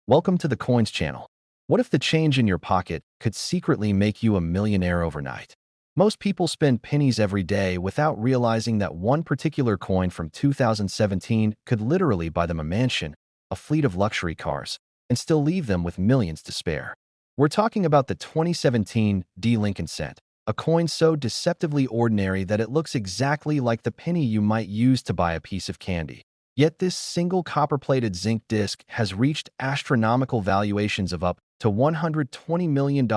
Welcome to the Coins channel. What if the change in your pocket could secretly make you a millionaire overnight? Most people spend pennies every day without realizing that one particular coin from 2017 could literally buy them a mansion, a fleet of luxury cars, and still leave them with millions to spare. We're talking about the 2017 D. Lincoln cent, a coin so deceptively ordinary that it looks exactly like the penny you might use to buy a piece of candy. Yet this single copper-plated zinc disc has reached astronomical valuations of up to $120 million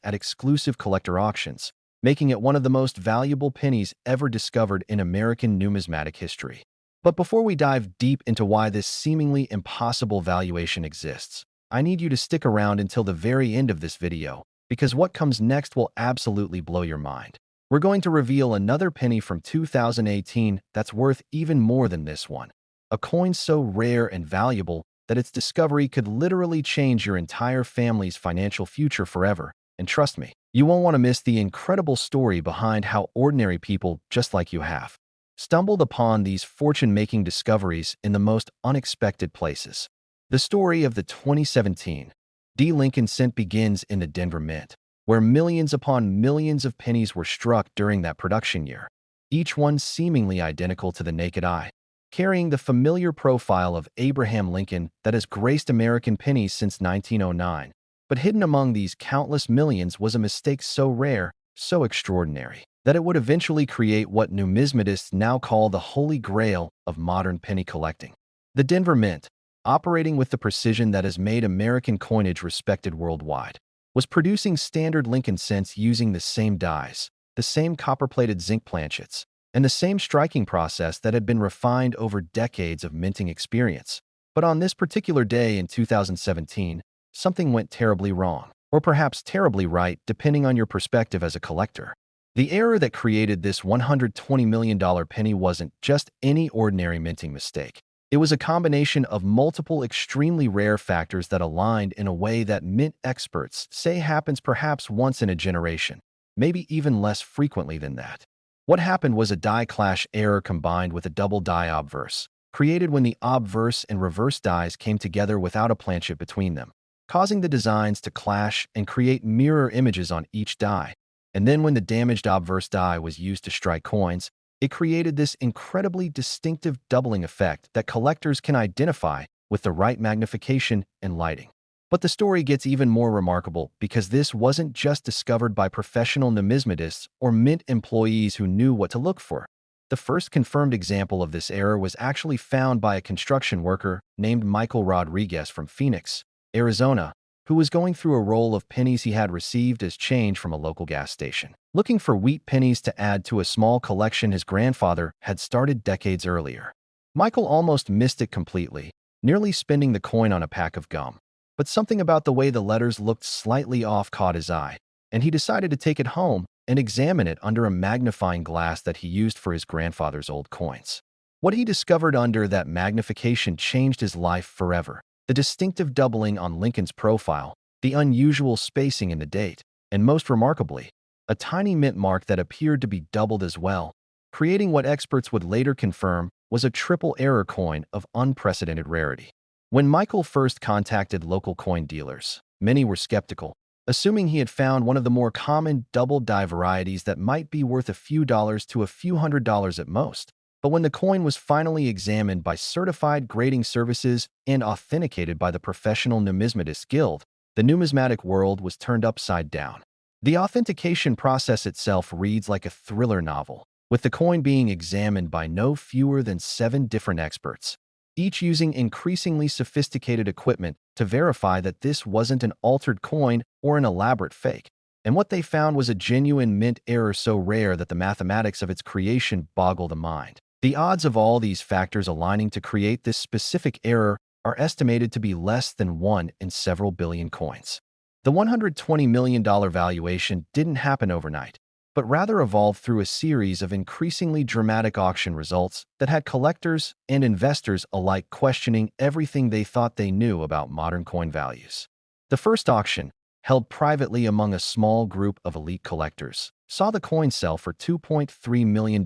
at exclusive collector auctions, making it one of the most valuable pennies ever discovered in American numismatic history. But before we dive deep into why this seemingly impossible valuation exists, I need you to stick around until the very end of this video, because what comes next will absolutely blow your mind. We're going to reveal another penny from 2018 that's worth even more than this one. A coin so rare and valuable that its discovery could literally change your entire family's financial future forever. And trust me, you won't want to miss the incredible story behind how ordinary people just like you have stumbled upon these fortune-making discoveries in the most unexpected places. The story of the 2017 D. Lincoln cent begins in the Denver Mint, where millions upon millions of pennies were struck during that production year, each one seemingly identical to the naked eye, carrying the familiar profile of Abraham Lincoln that has graced American pennies since 1909. But hidden among these countless millions was a mistake so rare, so extraordinary, that it would eventually create what numismatists now call the holy grail of modern penny collecting. The Denver Mint, operating with the precision that has made American coinage respected worldwide, was producing standard Lincoln cents using the same dies, the same copper-plated zinc planchets, and the same striking process that had been refined over decades of minting experience. But on this particular day in 2017, something went terribly wrong, or perhaps terribly right, depending on your perspective as a collector. The error that created this $120 million penny wasn't just any ordinary minting mistake. It was a combination of multiple extremely rare factors that aligned in a way that mint experts say happens perhaps once in a generation, maybe even less frequently than that. What happened was a die clash error combined with a double die obverse, created when the obverse and reverse dies came together without a planchet between them, causing the designs to clash and create mirror images on each die. And then when the damaged obverse die was used to strike coins, it created this incredibly distinctive doubling effect that collectors can identify with the right magnification and lighting. But the story gets even more remarkable because this wasn't just discovered by professional numismatists or mint employees who knew what to look for. The first confirmed example of this error was actually found by a construction worker named Michael Rodriguez from Phoenix, Arizona, who was going through a roll of pennies he had received as change from a local gas station, looking for wheat pennies to add to a small collection his grandfather had started decades earlier. Michael almost missed it completely, nearly spending the coin on a pack of gum. But something about the way the letters looked slightly off caught his eye, and he decided to take it home and examine it under a magnifying glass that he used for his grandfather's old coins. What he discovered under that magnification changed his life forever. The distinctive doubling on Lincoln's profile, the unusual spacing in the date, and most remarkably, a tiny mint mark that appeared to be doubled as well, creating what experts would later confirm was a triple error coin of unprecedented rarity. When Michael first contacted local coin dealers, many were skeptical, assuming he had found one of the more common double die varieties that might be worth a few dollars to a few $100s at most. But when the coin was finally examined by certified grading services and authenticated by the Professional Numismatists Guild, the numismatic world was turned upside down. The authentication process itself reads like a thriller novel, with the coin being examined by no fewer than 7 different experts, each using increasingly sophisticated equipment to verify that this wasn't an altered coin or an elaborate fake. And what they found was a genuine mint error so rare that the mathematics of its creation boggle the mind. The odds of all these factors aligning to create this specific error are estimated to be less than 1 in several billion coins. The $120 million valuation didn't happen overnight, but rather evolved through a series of increasingly dramatic auction results that had collectors and investors alike questioning everything they thought they knew about modern coin values. The first auction, held privately among a small group of elite collectors, saw the coin sell for $2.3 million,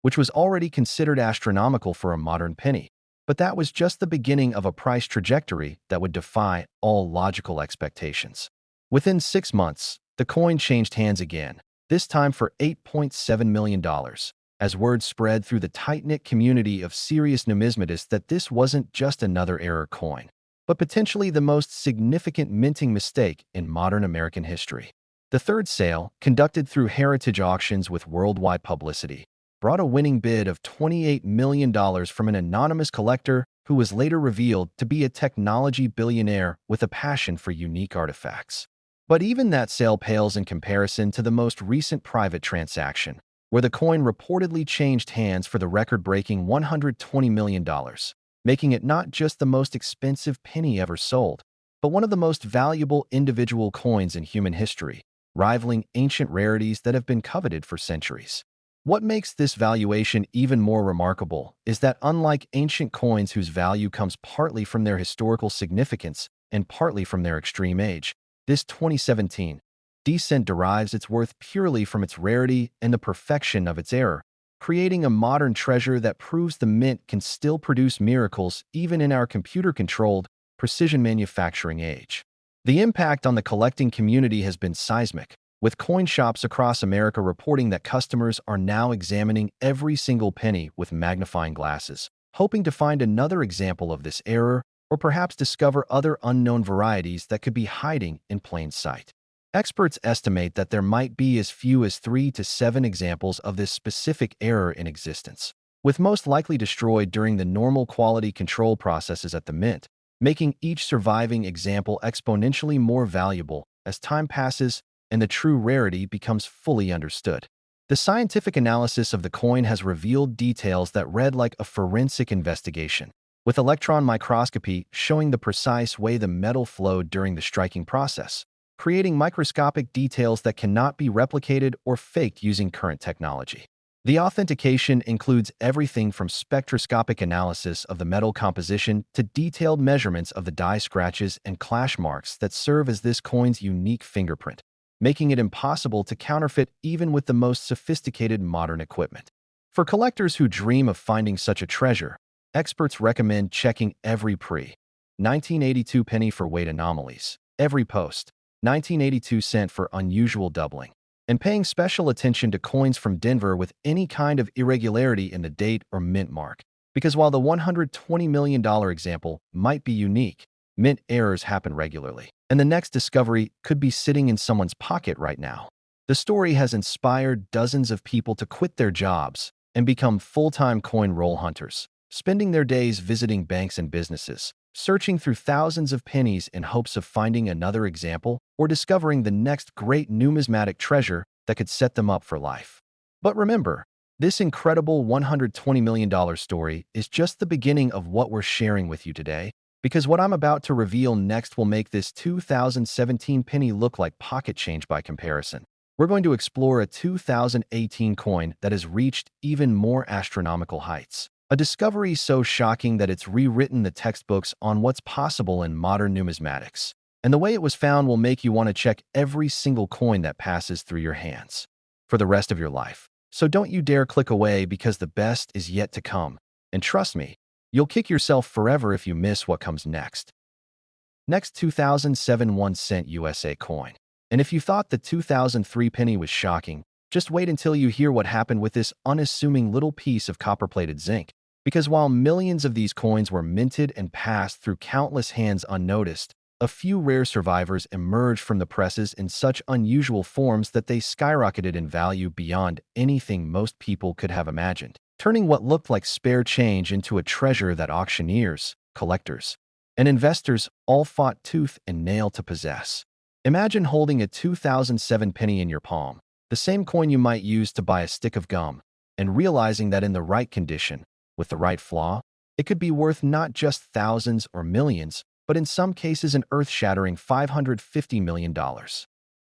which was already considered astronomical for a modern penny. But that was just the beginning of a price trajectory that would defy all logical expectations. Within 6 months, the coin changed hands again, this time for $8.7 million, as word spread through the tight-knit community of serious numismatists that this wasn't just another error coin, but potentially the most significant minting mistake in modern American history. The third sale, conducted through heritage auctions with worldwide publicity, brought a winning bid of $28 million from an anonymous collector who was later revealed to be a technology billionaire with a passion for unique artifacts. But even that sale pales in comparison to the most recent private transaction, where the coin reportedly changed hands for the record-breaking $120 million, making it not just the most expensive penny ever sold, but one of the most valuable individual coins in human history, rivaling ancient rarities that have been coveted for centuries. What makes this valuation even more remarkable is that unlike ancient coins whose value comes partly from their historical significance and partly from their extreme age, this 2017 cent derives its worth purely from its rarity and the perfection of its error, creating a modern treasure that proves the mint can still produce miracles even in our computer-controlled, precision manufacturing age. The impact on the collecting community has been seismic, with coin shops across America reporting that customers are now examining every single penny with magnifying glasses, hoping to find another example of this error or perhaps discover other unknown varieties that could be hiding in plain sight. Experts estimate that there might be as few as 3 to 7 examples of this specific error in existence, with most likely destroyed during the normal quality control processes at the mint, making each surviving example exponentially more valuable as time passes and the true rarity becomes fully understood. The scientific analysis of the coin has revealed details that read like a forensic investigation, with electron microscopy showing the precise way the metal flowed during the striking process, creating microscopic details that cannot be replicated or faked using current technology. The authentication includes everything from spectroscopic analysis of the metal composition to detailed measurements of the die scratches and clash marks that serve as this coin's unique fingerprint, making it impossible to counterfeit even with the most sophisticated modern equipment. For collectors who dream of finding such a treasure, experts recommend checking every pre-1982 penny for weight anomalies, every post-1982 cent for unusual doubling, and paying special attention to coins from Denver with any kind of irregularity in the date or mint mark. Because while the $120 million example might be unique, mint errors happen regularly, and the next discovery could be sitting in someone's pocket right now. The story has inspired dozens of people to quit their jobs and become full-time coin roll hunters, spending their days visiting banks and businesses, searching through thousands of pennies in hopes of finding another example or discovering the next great numismatic treasure that could set them up for life. But remember, this incredible $120 million story is just the beginning of what we're sharing with you today, because what I'm about to reveal next will make this 2017 penny look like pocket change by comparison. We're going to explore a 2018 coin that has reached even more astronomical heights. A discovery so shocking that it's rewritten the textbooks on what's possible in modern numismatics. And the way it was found will make you want to check every single coin that passes through your hands for the rest of your life. So don't you dare click away, because the best is yet to come. And trust me, you'll kick yourself forever if you miss what comes next. Next, 2007 1-cent USA coin. And if you thought the 2003 penny was shocking, just wait until you hear what happened with this unassuming little piece of copper-plated zinc. Because while millions of these coins were minted and passed through countless hands unnoticed, a few rare survivors emerged from the presses in such unusual forms that they skyrocketed in value beyond anything most people could have imagined, turning what looked like spare change into a treasure that auctioneers, collectors, and investors all fought tooth and nail to possess. Imagine holding a 2007 penny in your palm, the same coin you might use to buy a stick of gum, and realizing that in the right condition, with the right flaw, it could be worth not just thousands or millions, but in some cases an earth-shattering $550 million.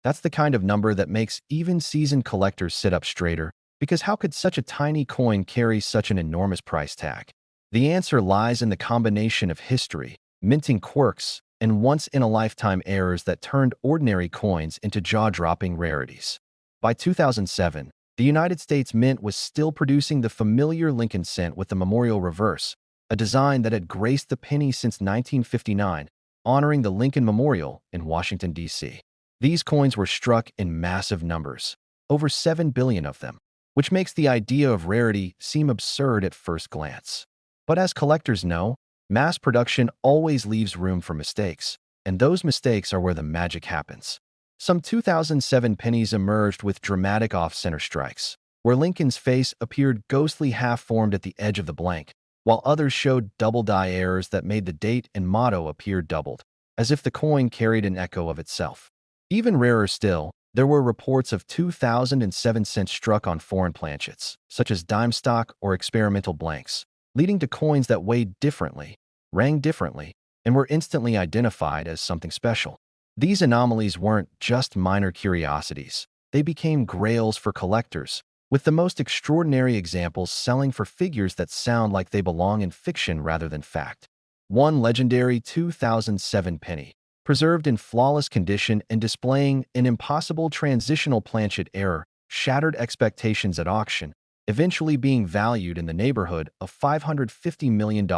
That's the kind of number that makes even seasoned collectors sit up straighter, because how could such a tiny coin carry such an enormous price tag? The answer lies in the combination of history, minting quirks, and once-in-a-lifetime errors that turned ordinary coins into jaw-dropping rarities. By 2007, the United States Mint was still producing the familiar Lincoln cent with the memorial reverse, a design that had graced the penny since 1959, honoring the Lincoln Memorial in Washington, D.C. These coins were struck in massive numbers, over 7 billion of them, which makes the idea of rarity seem absurd at first glance. But as collectors know, mass production always leaves room for mistakes, and those mistakes are where the magic happens. Some 2007 pennies emerged with dramatic off-center strikes, where Lincoln's face appeared ghostly half-formed at the edge of the blank, while others showed double-die errors that made the date and motto appear doubled, as if the coin carried an echo of itself. Even rarer still, there were reports of 2007 cents struck on foreign planchets, such as dime stock or experimental blanks, leading to coins that weighed differently, rang differently, and were instantly identified as something special. These anomalies weren't just minor curiosities. They became grails for collectors, with the most extraordinary examples selling for figures that sound like they belong in fiction rather than fact. One legendary 2007 penny, preserved in flawless condition and displaying an impossible transitional planchet error, shattered expectations at auction, eventually being valued in the neighborhood of $550 million,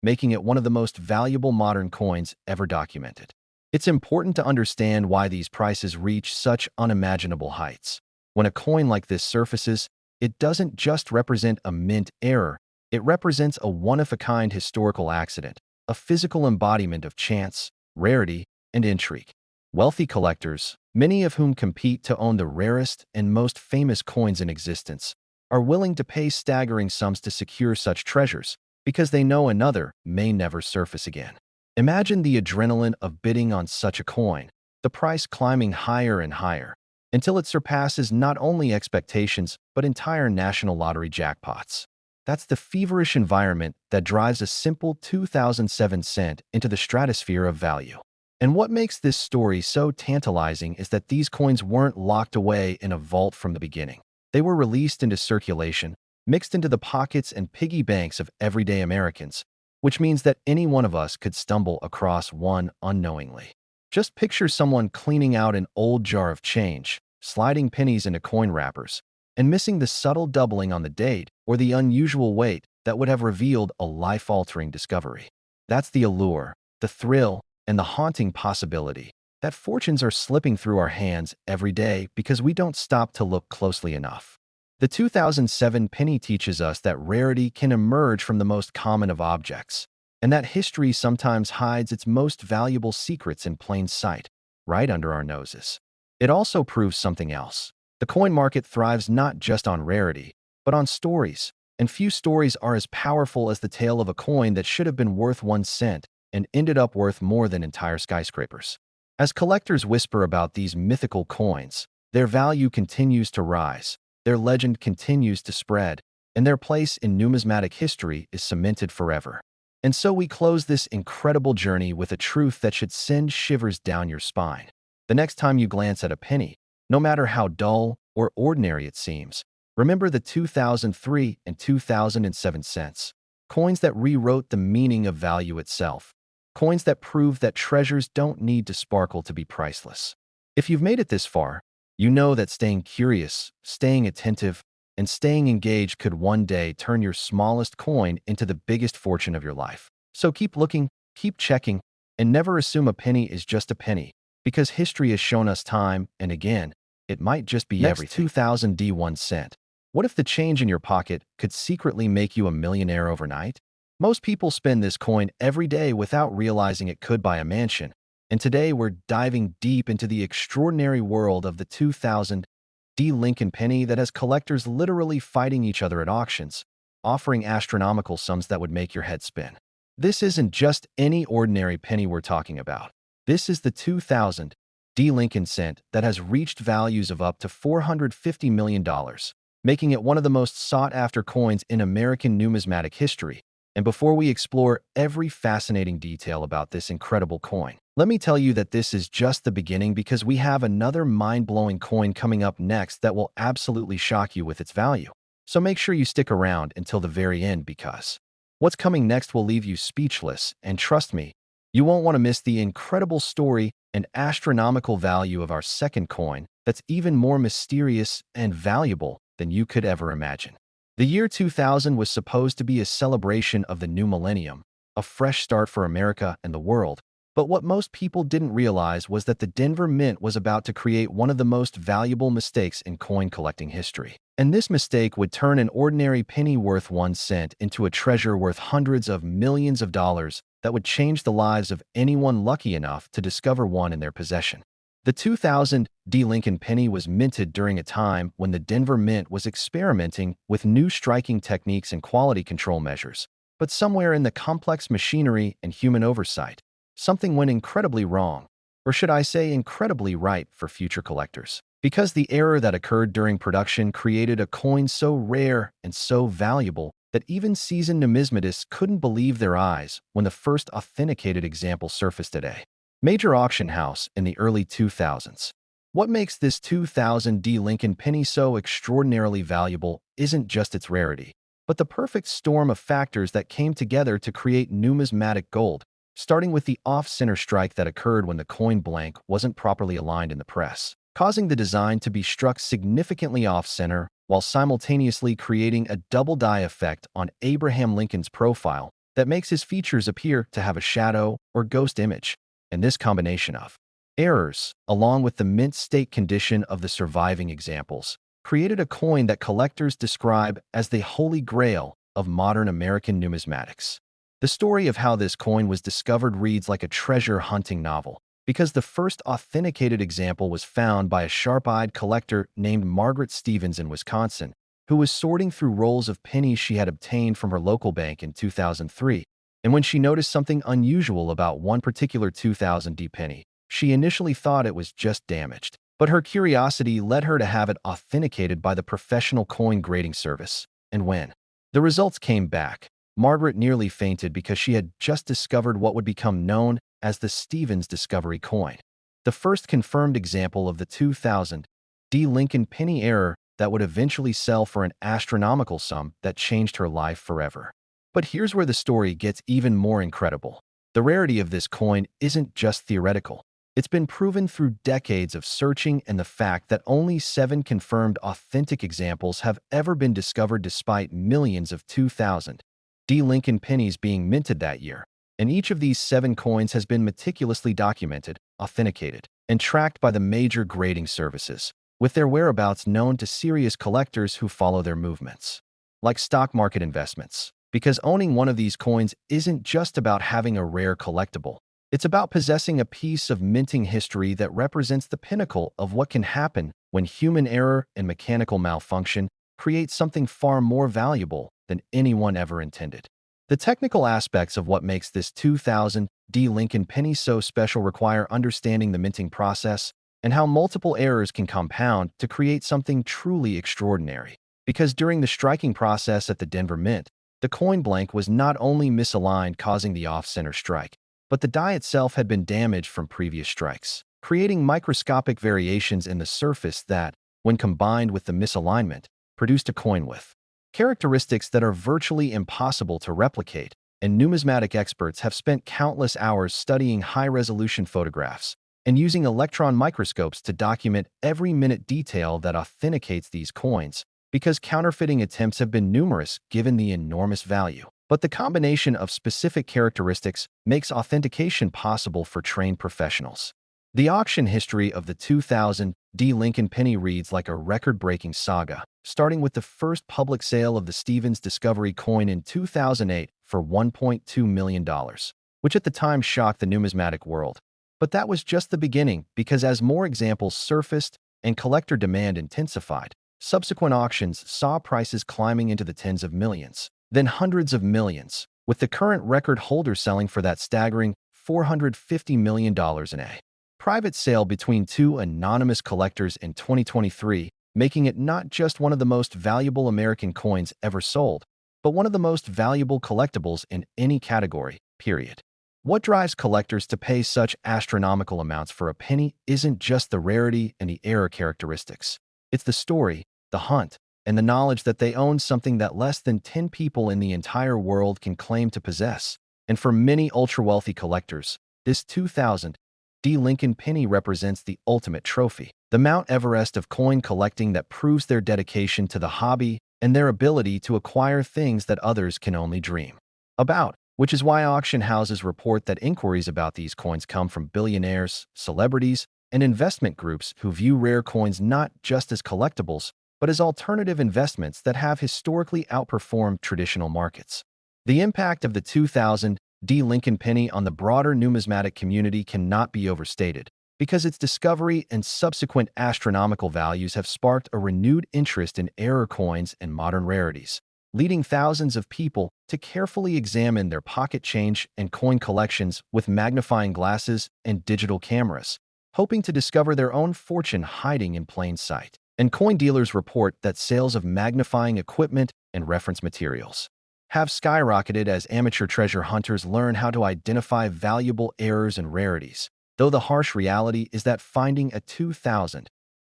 making it one of the most valuable modern coins ever documented. It's important to understand why these prices reach such unimaginable heights. When a coin like this surfaces, it doesn't just represent a mint error, it represents a one-of-a-kind historical accident, a physical embodiment of chance, rarity, and intrigue. Wealthy collectors, many of whom compete to own the rarest and most famous coins in existence, are willing to pay staggering sums to secure such treasures because they know another may never surface again. Imagine the adrenaline of bidding on such a coin, the price climbing higher and higher, until it surpasses not only expectations but entire national lottery jackpots. That's the feverish environment that drives a simple 2007 cent into the stratosphere of value. And what makes this story so tantalizing is that these coins weren't locked away in a vault from the beginning. They were released into circulation, mixed into the pockets and piggy banks of everyday Americans, which means that any one of us could stumble across one unknowingly. Just picture someone cleaning out an old jar of change, sliding pennies into coin wrappers, and missing the subtle doubling on the date or the unusual weight that would have revealed a life-altering discovery. That's the allure, the thrill, and the haunting possibility that fortunes are slipping through our hands every day because we don't stop to look closely enough. The 2007 penny teaches us that rarity can emerge from the most common of objects, and that history sometimes hides its most valuable secrets in plain sight, right under our noses. It also proves something else. The coin market thrives not just on rarity, but on stories, and few stories are as powerful as the tale of a coin that should have been worth 1 cent and ended up worth more than entire skyscrapers. As collectors whisper about these mythical coins, their value continues to rise, their legend continues to spread, and their place in numismatic history is cemented forever. And so we close this incredible journey with a truth that should send shivers down your spine. The next time you glance at a penny, no matter how dull or ordinary it seems, remember the 2003 and 2007 cents, coins that rewrote the meaning of value itself, coins that prove that treasures don't need to sparkle to be priceless. If you've made it this far, you know that staying curious, staying attentive, and staying engaged could one day turn your smallest coin into the biggest fortune of your life. So keep looking, keep checking, and never assume a penny is just a penny, because history has shown us time and again, it might just be everything. 2001 cent. What if the change in your pocket could secretly make you a millionaire overnight? Most people spend this coin every day without realizing it could buy a mansion. And today we're diving deep into the extraordinary world of the 2000 Lincoln penny that has collectors literally fighting each other at auctions, offering astronomical sums that would make your head spin. This isn't just any ordinary penny we're talking about. This is the 2000 Lincoln cent that has reached values of up to $450 million, making it one of the most sought-after coins in American numismatic history. And before we explore every fascinating detail about this incredible coin, let me tell you that this is just the beginning, because we have another mind-blowing coin coming up next that will absolutely shock you with its value. So make sure you stick around until the very end, because what's coming next will leave you speechless, and trust me, you won't want to miss the incredible story and astronomical value of our second coin that's even more mysterious and valuable than you could ever imagine. The year 2000 was supposed to be a celebration of the new millennium, a fresh start for America and the world. But what most people didn't realize was that the Denver Mint was about to create one of the most valuable mistakes in coin collecting history. And this mistake would turn an ordinary penny worth 1 cent into a treasure worth hundreds of millions of dollars that would change the lives of anyone lucky enough to discover one in their possession. The 2000 D. Lincoln penny was minted during a time when the Denver Mint was experimenting with new striking techniques and quality control measures. But somewhere in the complex machinery and human oversight, something went incredibly wrong, or should I say incredibly right for future collectors. Because the error that occurred during production created a coin so rare and so valuable that even seasoned numismatists couldn't believe their eyes when the first authenticated example surfaced at a major auction house in the early 2000s. What makes this 2000 D. Lincoln penny so extraordinarily valuable isn't just its rarity, but the perfect storm of factors that came together to create numismatic gold, starting with the off-center strike that occurred when the coin blank wasn't properly aligned in the press, causing the design to be struck significantly off-center while simultaneously creating a double die effect on Abraham Lincoln's profile that makes his features appear to have a shadow or ghost image. And this combination of errors, along with the mint state condition of the surviving examples, created a coin that collectors describe as the holy grail of modern American numismatics. The story of how this coin was discovered reads like a treasure hunting novel, because the first authenticated example was found by a sharp-eyed collector named Margaret Stevens in Wisconsin, who was sorting through rolls of pennies she had obtained from her local bank in 2003. And when she noticed something unusual about one particular 2000 D penny, she initially thought it was just damaged. But her curiosity led her to have it authenticated by the professional coin grading service. And when the results came back, Margaret nearly fainted because she had just discovered what would become known as the Stevens Discovery coin, the first confirmed example of the 2000 D. Lincoln penny error that would eventually sell for an astronomical sum that changed her life forever. But here's where the story gets even more incredible. The rarity of this coin isn't just theoretical. It's been proven through decades of searching and the fact that only 7 confirmed authentic examples have ever been discovered despite millions of 2000 D. Lincoln pennies being minted that year. And each of these 7 coins has been meticulously documented, authenticated, and tracked by the major grading services, with their whereabouts known to serious collectors who follow their movements. Like stock market investments, because owning one of these coins isn't just about having a rare collectible. It's about possessing a piece of minting history that represents the pinnacle of what can happen when human error and mechanical malfunction create something far more valuable than anyone ever intended. The technical aspects of what makes this 2000 D. Lincoln penny so special require understanding the minting process and how multiple errors can compound to create something truly extraordinary. Because during the striking process at the Denver Mint, the coin blank was not only misaligned, causing the off-center strike, but the die itself had been damaged from previous strikes, creating microscopic variations in the surface that, when combined with the misalignment, produced a coin with characteristics that are virtually impossible to replicate. And numismatic experts have spent countless hours studying high-resolution photographs and using electron microscopes to document every minute detail that authenticates these coins, because counterfeiting attempts have been numerous given the enormous value. But the combination of specific characteristics makes authentication possible for trained professionals. The auction history of the 2000 D. Lincoln penny reads like a record-breaking saga, starting with the first public sale of the Stevens Discovery coin in 2008 for $1.2 million, which at the time shocked the numismatic world. But that was just the beginning, because as more examples surfaced and collector demand intensified, subsequent auctions saw prices climbing into the tens of millions, then hundreds of millions, with the current record holder selling for that staggering $450 million in a private sale between 2 anonymous collectors in 2023, making it not just one of the most valuable American coins ever sold, but one of the most valuable collectibles in any category, period. What drives collectors to pay such astronomical amounts for a penny isn't just the rarity and the error characteristics. It's the story, the hunt, and the knowledge that they own something that less than 10 people in the entire world can claim to possess. And for many ultra-wealthy collectors, this 2000 D. Lincoln penny represents the ultimate trophy, the Mount Everest of coin collecting that proves their dedication to the hobby and their ability to acquire things that others can only dream about, which is why auction houses report that inquiries about these coins come from billionaires, celebrities, and investment groups who view rare coins not just as collectibles, but as alternative investments that have historically outperformed traditional markets. The impact of the 2000 D. Lincoln penny on the broader numismatic community cannot be overstated, because its discovery and subsequent astronomical values have sparked a renewed interest in error coins and modern rarities, leading thousands of people to carefully examine their pocket change and coin collections with magnifying glasses and digital cameras, hoping to discover their own fortune hiding in plain sight. And coin dealers report that sales of magnifying equipment and reference materials have skyrocketed as amateur treasure hunters learn how to identify valuable errors and rarities, though the harsh reality is that finding a 2000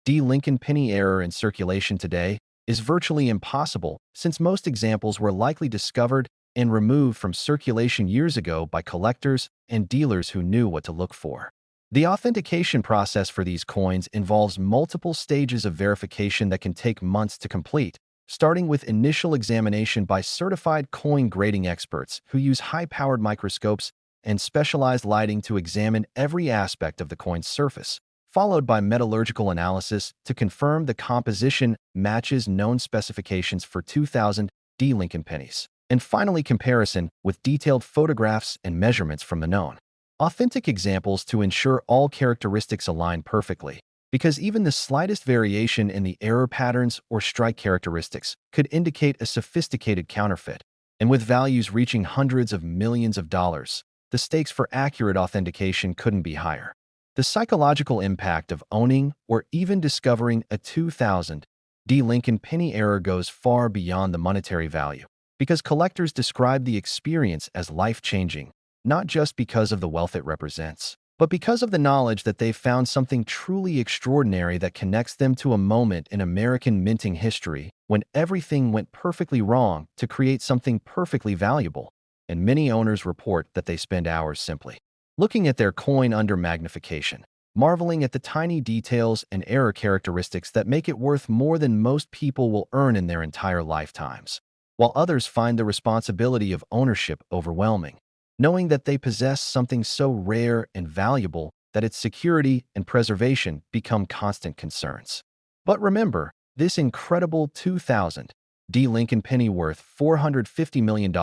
D. Lincoln penny error in circulation today is virtually impossible, since most examples were likely discovered and removed from circulation years ago by collectors and dealers who knew what to look for. The authentication process for these coins involves multiple stages of verification that can take months to complete, starting with initial examination by certified coin grading experts who use high-powered microscopes and specialized lighting to examine every aspect of the coin's surface, followed by metallurgical analysis to confirm the composition matches known specifications for 2000 D. Lincoln pennies, and finally comparison with detailed photographs and measurements from the known authentic examples to ensure all characteristics align perfectly, because even the slightest variation in the error patterns or strike characteristics could indicate a sophisticated counterfeit. And with values reaching hundreds of millions of dollars, the stakes for accurate authentication couldn't be higher. The psychological impact of owning or even discovering a 2000 D. Lincoln penny error goes far beyond the monetary value, because collectors describe the experience as life-changing, not just because of the wealth it represents, but because of the knowledge that they've found something truly extraordinary that connects them to a moment in American minting history when everything went perfectly wrong to create something perfectly valuable. And many owners report that they spend hours simply looking at their coin under magnification, marveling at the tiny details and error characteristics that make it worth more than most people will earn in their entire lifetimes, while others find the responsibility of ownership overwhelming, knowing that they possess something so rare and valuable that its security and preservation become constant concerns. But remember, this incredible 2000 D. Lincoln penny worth $450 million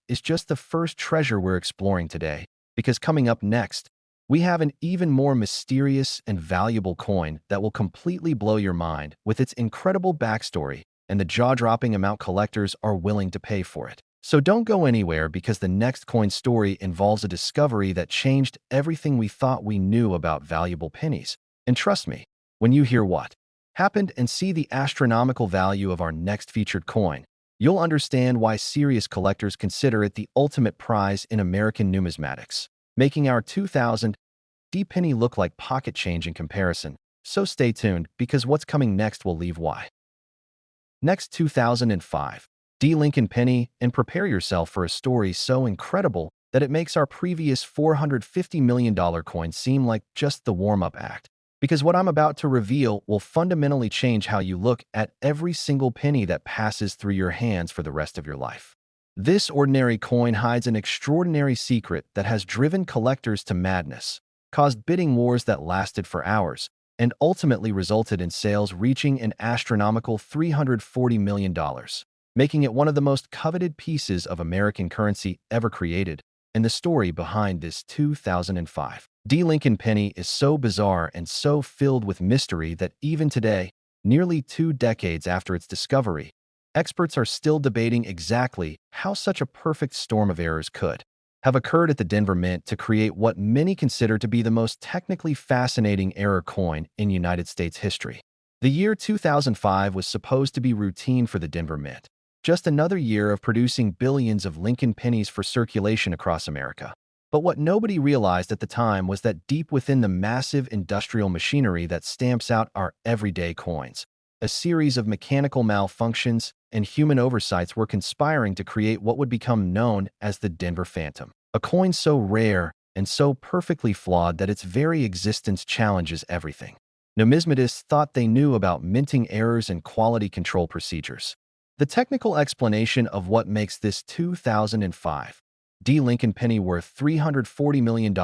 is just the first treasure we're exploring today, because coming up next, we have an even more mysterious and valuable coin that will completely blow your mind with its incredible backstory and the jaw-dropping amount collectors are willing to pay for it. So don't go anywhere, because the next coin story involves a discovery that changed everything we thought we knew about valuable pennies. And trust me, when you hear what happened and see the astronomical value of our next featured coin, you'll understand why serious collectors consider it the ultimate prize in American numismatics, making our 2000 D penny look like pocket change in comparison. So stay tuned, because what's coming next will leave why. Next, 2005 D. Lincoln penny, and prepare yourself for a story so incredible that it makes our previous $450 million coin seem like just the warm-up act. Because what I'm about to reveal will fundamentally change how you look at every single penny that passes through your hands for the rest of your life. This ordinary coin hides an extraordinary secret that has driven collectors to madness, caused bidding wars that lasted for hours, and ultimately resulted in sales reaching an astronomical $340 million. Making it one of the most coveted pieces of American currency ever created. And the story behind this 2005 D. Lincoln penny is so bizarre and so filled with mystery that even today, nearly 2 decades after its discovery, experts are still debating exactly how such a perfect storm of errors could have occurred at the Denver Mint to create what many consider to be the most technically fascinating error coin in United States history. The year 2005 was supposed to be routine for the Denver Mint, just another year of producing billions of Lincoln pennies for circulation across America. But what nobody realized at the time was that deep within the massive industrial machinery that stamps out our everyday coins, a series of mechanical malfunctions and human oversights were conspiring to create what would become known as the Denver Phantom, a coin so rare and so perfectly flawed that its very existence challenges everything numismatists thought they knew about minting errors and quality control procedures. The technical explanation of what makes this 2005 D. Lincoln penny worth $340 million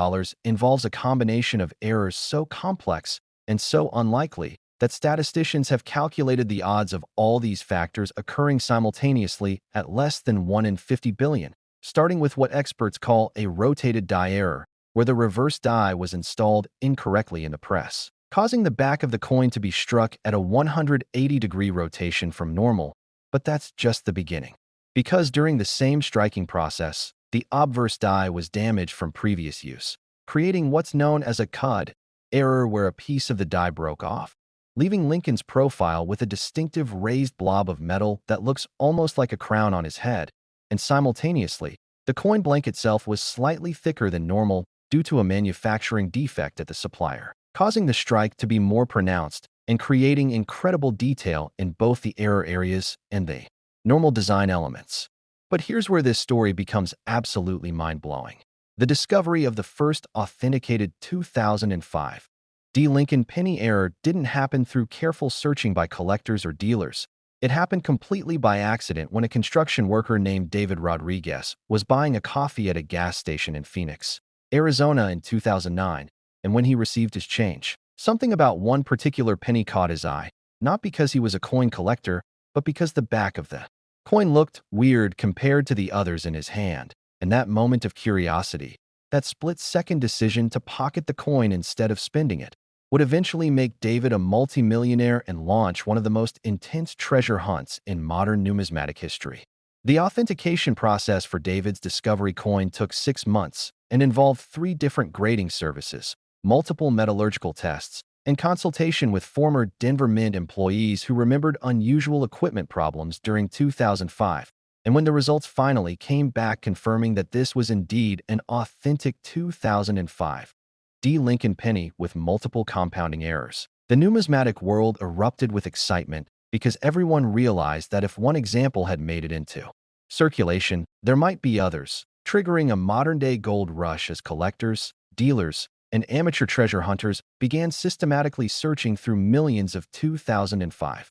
involves a combination of errors so complex and so unlikely that statisticians have calculated the odds of all these factors occurring simultaneously at less than 1 in 50 billion, starting with what experts call a rotated die error, where the reverse die was installed incorrectly in the press, causing the back of the coin to be struck at a 180-degree rotation from normal. But that's just the beginning. Because during the same striking process, the obverse die was damaged from previous use, creating what's known as a cud error, where a piece of the die broke off, leaving Lincoln's profile with a distinctive raised blob of metal that looks almost like a crown on his head, and simultaneously, the coin blank itself was slightly thicker than normal due to a manufacturing defect at the supplier, causing the strike to be more pronounced and creating incredible detail in both the error areas and the normal design elements. But here's where this story becomes absolutely mind-blowing. The discovery of the first authenticated 2005 D. Lincoln penny error didn't happen through careful searching by collectors or dealers. It happened completely by accident when a construction worker named David Rodriguez was buying a coffee at a gas station in Phoenix, Arizona in 2009, and when he received his change, something about one particular penny caught his eye, not because he was a coin collector, but because the back of the coin looked weird compared to the others in his hand, and that moment of curiosity, that split-second decision to pocket the coin instead of spending it, would eventually make David a multimillionaire and launch one of the most intense treasure hunts in modern numismatic history. The authentication process for David's discovery coin took 6 months and involved 3 different grading services, multiple metallurgical tests, and consultation with former Denver Mint employees who remembered unusual equipment problems during 2005. And when the results finally came back confirming that this was indeed an authentic 2005 D. Lincoln penny with multiple compounding errors, the numismatic world erupted with excitement because everyone realized that if one example had made it into circulation, there might be others, triggering a modern-day gold rush as collectors, dealers, and amateur treasure hunters began systematically searching through millions of 2005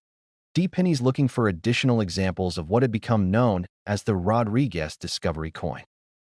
D pennies looking for additional examples of what had become known as the Rodriguez discovery coin.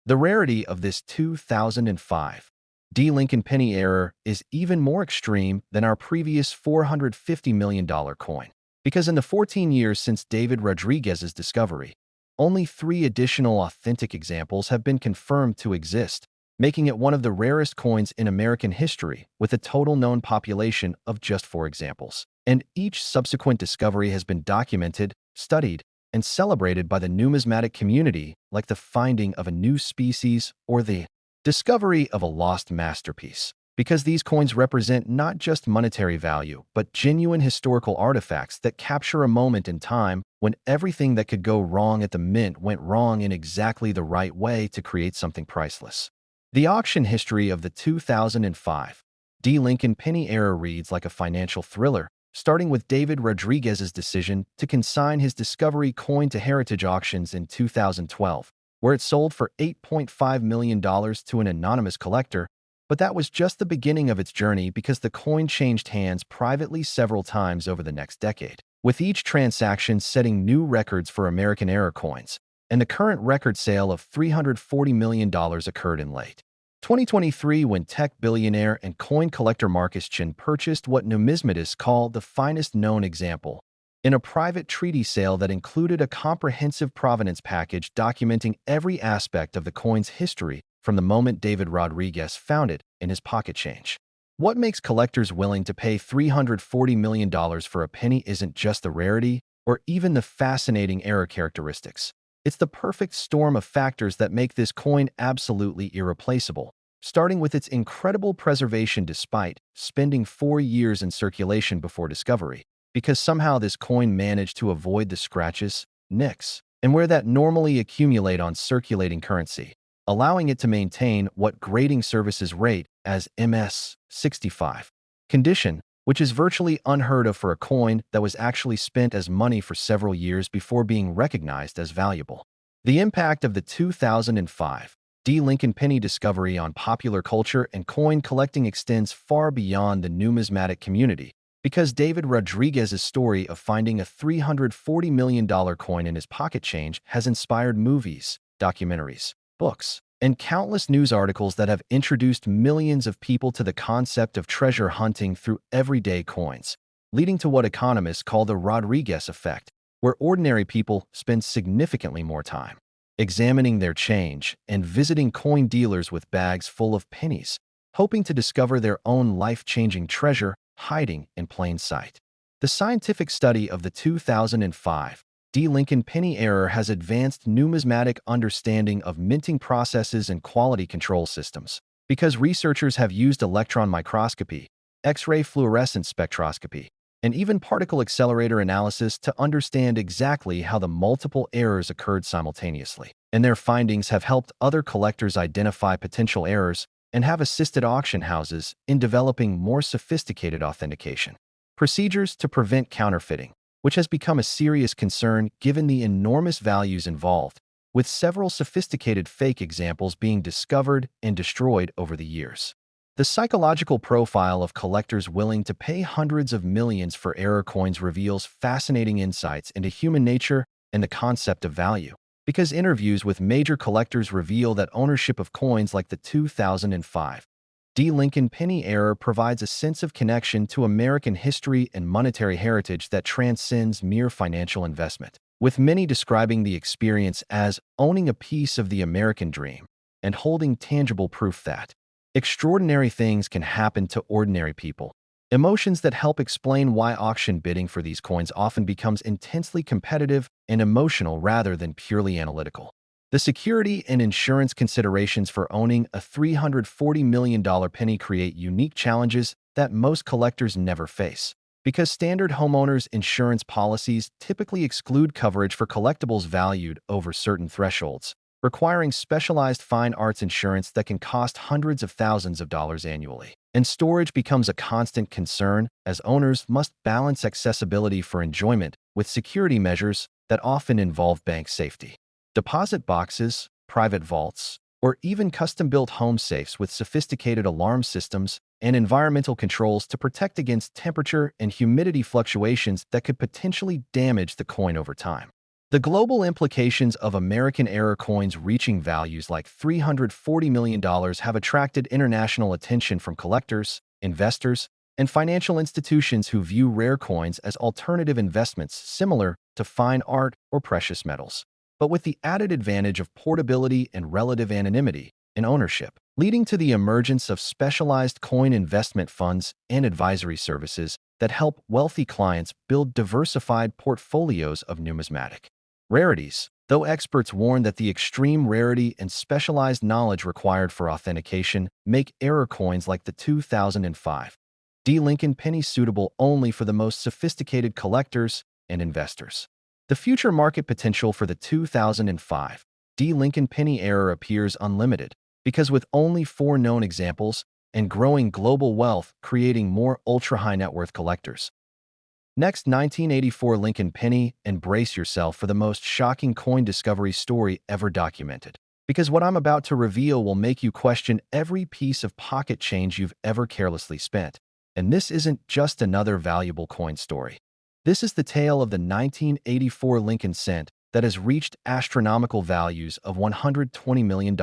The rarity of this 2005 D. Lincoln penny error is even more extreme than our previous $450 million coin, because in the 14 years since David Rodriguez's discovery, only 3 additional authentic examples have been confirmed to exist, making it one of the rarest coins in American history with a total known population of just 4 examples. And each subsequent discovery has been documented, studied, and celebrated by the numismatic community like the finding of a new species or the discovery of a lost masterpiece, because these coins represent not just monetary value, but genuine historical artifacts that capture a moment in time when everything that could go wrong at the mint went wrong in exactly the right way to create something priceless. The auction history of the 2005 D. Lincoln penny era reads like a financial thriller, starting with David Rodriguez's decision to consign his discovery coin to Heritage Auctions in 2012, where it sold for $8.5 million to an anonymous collector. But that was just the beginning of its journey, because the coin changed hands privately several times over the next decade, with each transaction setting new records for American era coins, and the current record sale of $340 million occurred in late 2023 when tech billionaire and coin collector Marcus Chin purchased what numismatists call the finest known example, in a private treaty sale that included a comprehensive provenance package documenting every aspect of the coin's history from the moment David Rodriguez found it in his pocket change. What makes collectors willing to pay $340 million for a penny isn't just the rarity or even the fascinating era characteristics. It's the perfect storm of factors that make this coin absolutely irreplaceable, starting with its incredible preservation despite spending 4 years in circulation before discovery, because somehow this coin managed to avoid the scratches, nicks, and wear that normally accumulate on circulating currency, allowing it to maintain what grading services rate as MS-65 condition, which is virtually unheard of for a coin that was actually spent as money for several years before being recognized as valuable. The impact of the 2005 D. Lincoln penny discovery on popular culture and coin collecting extends far beyond the numismatic community, because David Rodriguez's story of finding a $340 million coin in his pocket change has inspired movies, documentaries, books, and countless news articles that have introduced millions of people to the concept of treasure hunting through everyday coins, leading to what economists call the Rodriguez effect, where ordinary people spend significantly more time examining their change and visiting coin dealers with bags full of pennies, hoping to discover their own life-changing treasure hiding in plain sight. The scientific study of the 2005 D. Lincoln penny error has advanced numismatic understanding of minting processes and quality control systems, because researchers have used electron microscopy, X-ray fluorescence spectroscopy, and even particle accelerator analysis to understand exactly how the multiple errors occurred simultaneously. And their findings have helped other collectors identify potential errors and have assisted auction houses in developing more sophisticated authentication procedures to prevent counterfeiting, which has become a serious concern given the enormous values involved, with several sophisticated fake examples being discovered and destroyed over the years. The psychological profile of collectors willing to pay hundreds of millions for error coins reveals fascinating insights into human nature and the concept of value, because interviews with major collectors reveal that ownership of coins like the 2005 D. Lincoln penny error provides a sense of connection to American history and monetary heritage that transcends mere financial investment, with many describing the experience as owning a piece of the American dream and holding tangible proof that extraordinary things can happen to ordinary people. Emotions that help explain why auction bidding for these coins often becomes intensely competitive and emotional rather than purely analytical. The security and insurance considerations for owning a $340 million penny create unique challenges that most collectors never face, because standard homeowners insurance policies typically exclude coverage for collectibles valued over certain thresholds, requiring specialized fine arts insurance that can cost hundreds of thousands of dollars annually. And storage becomes a constant concern, as owners must balance accessibility for enjoyment with security measures that often involve bank safety. Deposit boxes, private vaults, or even custom-built home safes with sophisticated alarm systems and environmental controls to protect against temperature and humidity fluctuations that could potentially damage the coin over time. The global implications of American error coins reaching values like $340 million have attracted international attention from collectors, investors, and financial institutions who view rare coins as alternative investments similar to fine art or precious metals, but with the added advantage of portability and relative anonymity in ownership, leading to the emergence of specialized coin investment funds and advisory services that help wealthy clients build diversified portfolios of numismatic rarities, though experts warn that the extreme rarity and specialized knowledge required for authentication make error coins like the 2005 D. Lincoln penny suitable only for the most sophisticated collectors and investors. The future market potential for the 2005 D. Lincoln penny error appears unlimited, because with only 4 known examples and growing global wealth creating more ultra-high net worth collectors. Next, 1984 Lincoln penny, and brace yourself for the most shocking coin discovery story ever documented, because what I'm about to reveal will make you question every piece of pocket change you've ever carelessly spent. And this isn't just another valuable coin story. This is the tale of the 1984 Lincoln cent that has reached astronomical values of $120 million,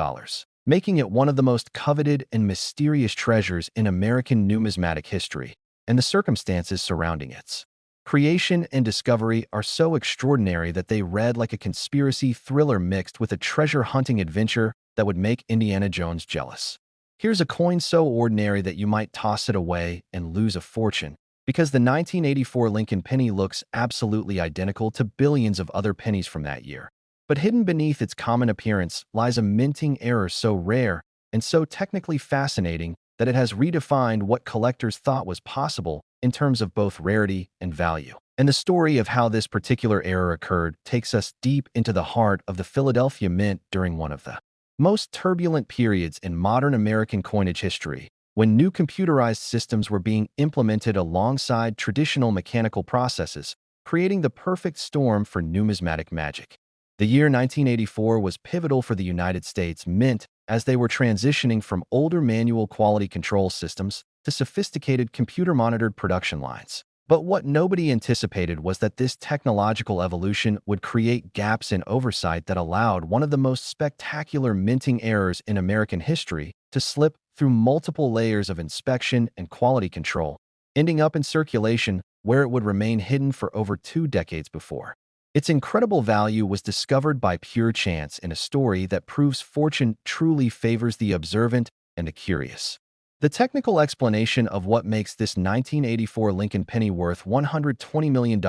making it one of the most coveted and mysterious treasures in American numismatic history, and the circumstances surrounding its creation and discovery are so extraordinary that they read like a conspiracy thriller mixed with a treasure-hunting adventure that would make Indiana Jones jealous. Here's a coin so ordinary that you might toss it away and lose a fortune, because the 1984 Lincoln penny looks absolutely identical to billions of other pennies from that year. But hidden beneath its common appearance lies a minting error so rare and so technically fascinating that it has redefined what collectors thought was possible in terms of both rarity and value. And the story of how this particular error occurred takes us deep into the heart of the Philadelphia Mint during one of the most turbulent periods in modern American coinage history, when new computerized systems were being implemented alongside traditional mechanical processes, creating the perfect storm for numismatic magic. The year 1984 was pivotal for the United States Mint as they were transitioning from older manual quality control systems to sophisticated computer-monitored production lines. But what nobody anticipated was that this technological evolution would create gaps in oversight that allowed one of the most spectacular minting errors in American history to slip through multiple layers of inspection and quality control, ending up in circulation where it would remain hidden for over 2 decades before. Its incredible value was discovered by pure chance in a story that proves fortune truly favors the observant and the curious. The technical explanation of what makes this 1984 Lincoln penny worth $120 million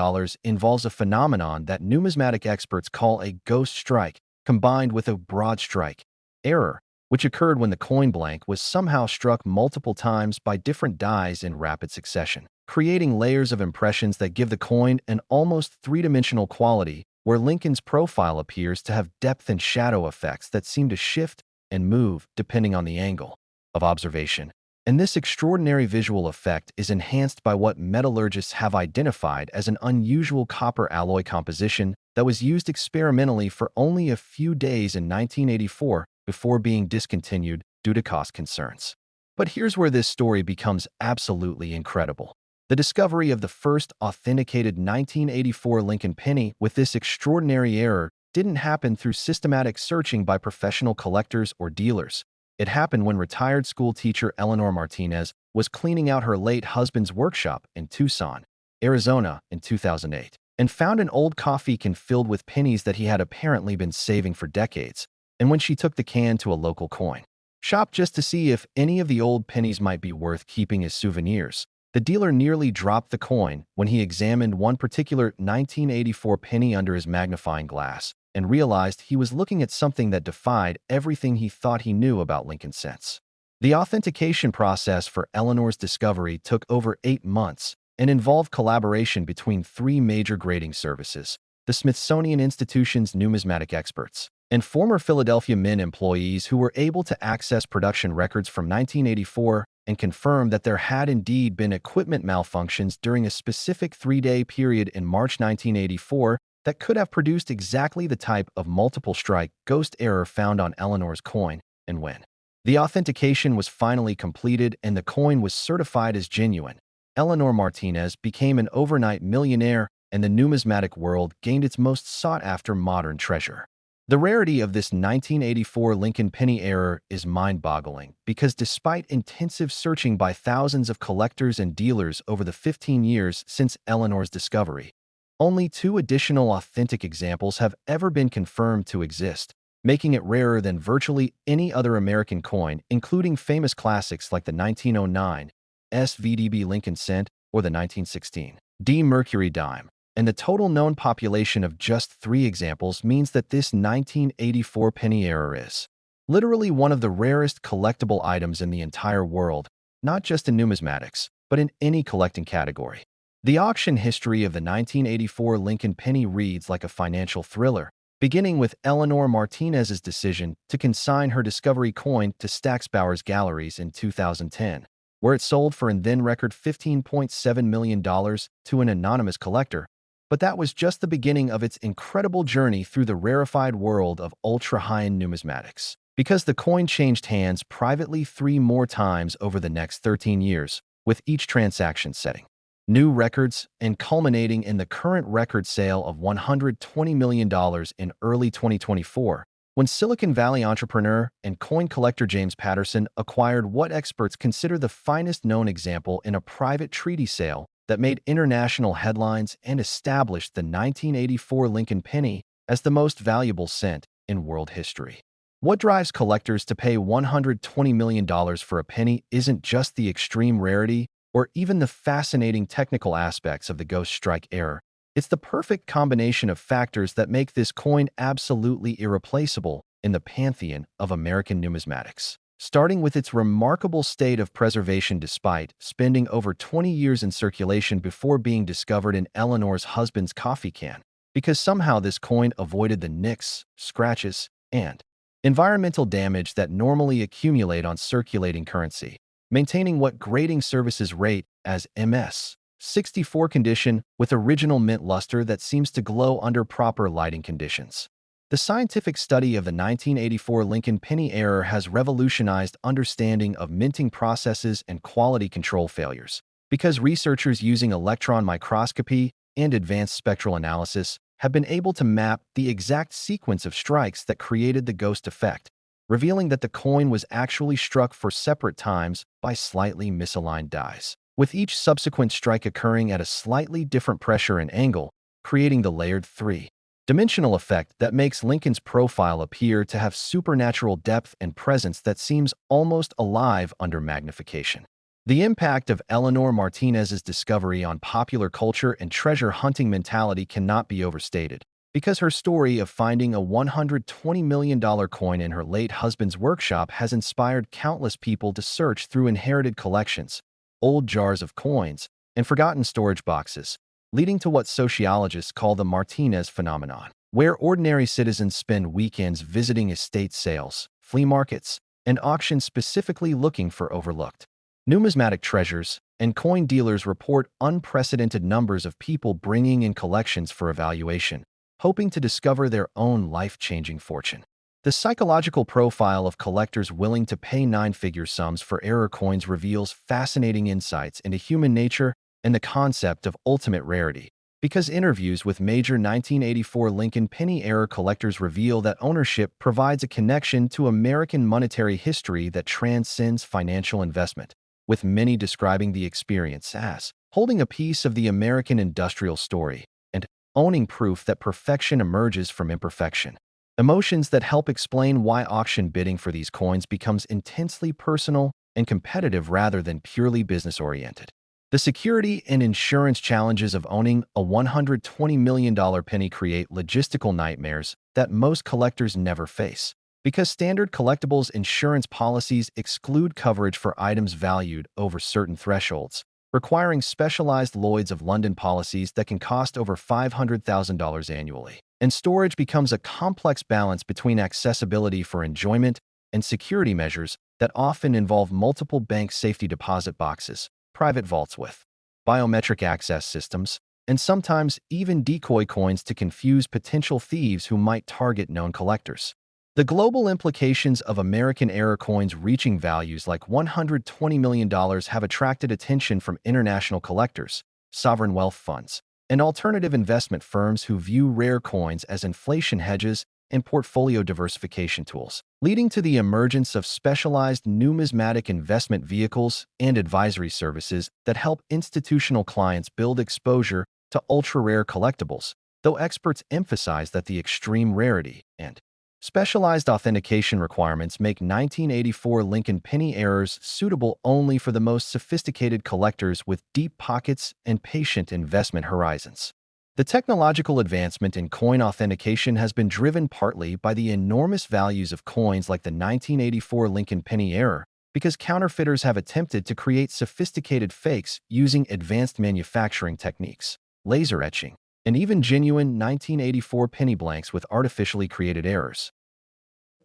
involves a phenomenon that numismatic experts call a ghost strike combined with a broad strike error, which occurred when the coin blank was somehow struck multiple times by different dies in rapid succession, creating layers of impressions that give the coin an almost three-dimensional quality, where Lincoln's profile appears to have depth and shadow effects that seem to shift and move depending on the angle of observation. And this extraordinary visual effect is enhanced by what metallurgists have identified as an unusual copper alloy composition that was used experimentally for only a few days in 1984 before being discontinued due to cost concerns. But here's where this story becomes absolutely incredible. The discovery of the first authenticated 1984 Lincoln penny with this extraordinary error didn't happen through systematic searching by professional collectors or dealers. It happened when retired school teacher Eleanor Martinez was cleaning out her late husband's workshop in Tucson, Arizona in 2008, and found an old coffee can filled with pennies that he had apparently been saving for decades. And when she took the can to a local coin shop just to see if any of the old pennies might be worth keeping as souvenirs, the dealer nearly dropped the coin when he examined one particular 1984 penny under his magnifying glass and realized he was looking at something that defied everything he thought he knew about Lincoln cents. The authentication process for Eleanor's discovery took over 8 months and involved collaboration between 3 major grading services: the Smithsonian Institution's numismatic experts, and former Philadelphia Mint employees who were able to access production records from 1984 and confirm that there had indeed been equipment malfunctions during a specific 3-day period in March 1984 that could have produced exactly the type of multiple strike ghost error found on Eleanor's coin. And when the authentication was finally completed and the coin was certified as genuine, Eleanor Martinez became an overnight millionaire and the numismatic world gained its most sought-after modern treasure. The rarity of this 1984 Lincoln penny error is mind-boggling because despite intensive searching by thousands of collectors and dealers over the 15 years since Eleanor's discovery, only 2 additional authentic examples have ever been confirmed to exist, making it rarer than virtually any other American coin, including famous classics like the 1909 SVDB Lincoln cent or the 1916 D Mercury dime. And the total known population of just 3 examples means that this 1984 penny error is literally one of the rarest collectible items in the entire world, not just in numismatics, but in any collecting category. The auction history of the 1984 Lincoln penny reads like a financial thriller, beginning with Eleanor Martinez's decision to consign her discovery coin to Stack's Bowers Galleries in 2010, where it sold for an then-record $15.7 million to an anonymous collector. But that was just the beginning of its incredible journey through the rarefied world of ultra-high-end numismatics, because the coin changed hands privately 3 more times over the next 13 years, with each transaction setting new records and culminating in the current record sale of $120 million in early 2024, when Silicon Valley entrepreneur and coin collector James Patterson acquired what experts consider the finest known example in a private treaty sale that made international headlines and established the 1984 Lincoln penny as the most valuable cent in world history. What drives collectors to pay $120 million for a penny isn't just the extreme rarity or even the fascinating technical aspects of the ghost strike error. It's the perfect combination of factors that make this coin absolutely irreplaceable in the pantheon of American numismatics. Starting with its remarkable state of preservation despite spending over 20 years in circulation before being discovered in Eleanor's husband's coffee can, because somehow this coin avoided the nicks, scratches, and environmental damage that normally accumulate on circulating currency, maintaining what grading services rate as MS 64 condition with original mint luster that seems to glow under proper lighting conditions. The scientific study of the 1984 Lincoln penny error has revolutionized understanding of minting processes and quality control failures, because researchers using electron microscopy and advanced spectral analysis have been able to map the exact sequence of strikes that created the ghost effect, revealing that the coin was actually struck for separate times by slightly misaligned dies, with each subsequent strike occurring at a slightly different pressure and angle, creating the layered three-dimensional effect that makes Lincoln's profile appear to have supernatural depth and presence that seems almost alive under magnification. The impact of Eleanor Martinez's discovery on popular culture and treasure hunting mentality cannot be overstated, because her story of finding a $120 million coin in her late husband's workshop has inspired countless people to search through inherited collections, old jars of coins, and forgotten storage boxes, leading to what sociologists call the Martinez phenomenon, where ordinary citizens spend weekends visiting estate sales, flea markets, and auctions specifically looking for overlooked numismatic treasures, and coin dealers report unprecedented numbers of people bringing in collections for evaluation, hoping to discover their own life-changing fortune. The psychological profile of collectors willing to pay nine-figure sums for error coins reveals fascinating insights into human nature and the concept of ultimate rarity, because interviews with major 1984 Lincoln penny error collectors reveal that ownership provides a connection to American monetary history that transcends financial investment, with many describing the experience as holding a piece of the American industrial story and owning proof that perfection emerges from imperfection. Emotions that help explain why auction bidding for these coins becomes intensely personal and competitive rather than purely business-oriented. The security and insurance challenges of owning a $120 million penny create logistical nightmares that most collectors never face, because standard collectibles insurance policies exclude coverage for items valued over certain thresholds, requiring specialized Lloyd's of London policies that can cost over $500,000 annually. And storage becomes a complex balance between accessibility for enjoyment and security measures that often involve multiple bank safety deposit boxes, private vaults with biometric access systems, and sometimes even decoy coins to confuse potential thieves who might target known collectors. The global implications of American error coins reaching values like $120 million have attracted attention from international collectors, sovereign wealth funds, and alternative investment firms who view rare coins as inflation hedges and portfolio diversification tools, leading to the emergence of specialized numismatic investment vehicles and advisory services that help institutional clients build exposure to ultra-rare collectibles, though experts emphasize that the extreme rarity and specialized authentication requirements make 1984 Lincoln penny errors suitable only for the most sophisticated collectors with deep pockets and patient investment horizons. The technological advancement in coin authentication has been driven partly by the enormous values of coins like the 1984 Lincoln penny error, because counterfeiters have attempted to create sophisticated fakes using advanced manufacturing techniques, laser etching, and even genuine 1984 penny blanks with artificially created errors.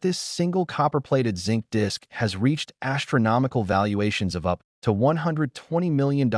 This single copper-plated zinc disc has reached astronomical valuations of up to $120 million